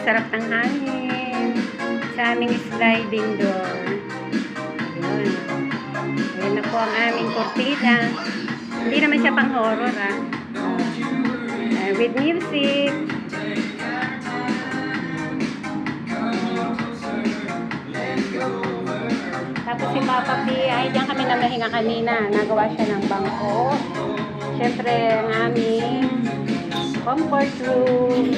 sarap ng hangin sa aming sliding door. Ayun. Ayun na po ang aming kortina. Hindi naman siya pang horror with music. Tapos si Papa P, ay diyan kami namahinga kanina. Nagawa siya ng bangko. Siyempre, ang aming comfort room.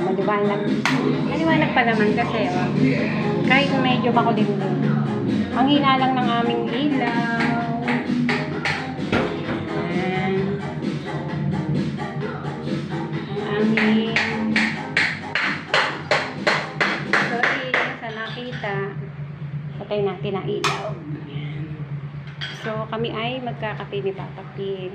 Maliwanag. Maliwanag pa naman kasi, kahit medyo makulimlim. Ang hina lang ng aming ilaw. Ayan. Ang aming patay natin ang ilaw. So, kami ay magkakape ni Papa P.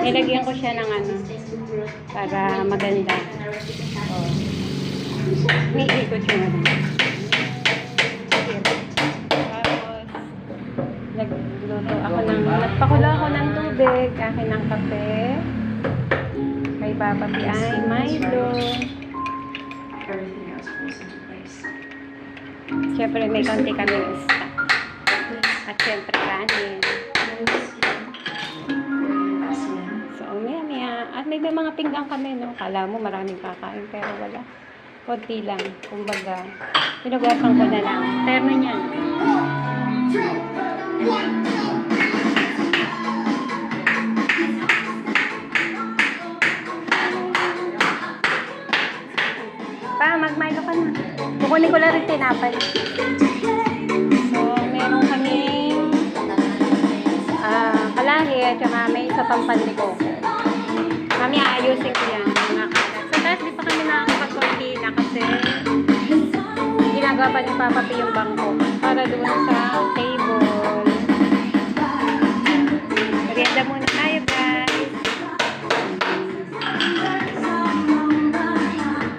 Nilagyan ko siya ng para maganda. Niikot siya naman. Tapos, nagpakulo ako ng tubig, akin ng kape. Kay Papa P ay Milo. Siyempre may konti kami stock. At siyempre kanin. So maya. At may mga pinggang kami, no? Kala mo maraming kakain pero wala. Konti lang. Kumbaga, pinugasan ko na lang. Terno niyan. Pa, mag-Milo ka na. Kukunin ko lang rin tinapay. So, meron kaming kalahi at saka may isa pang pandiko. Kami aayusin ko yan. Mga kalat. So, dahil di pa kami nakakapag-cortina kasi ginagawa pa ni Papa P yung bangko para doon sa table.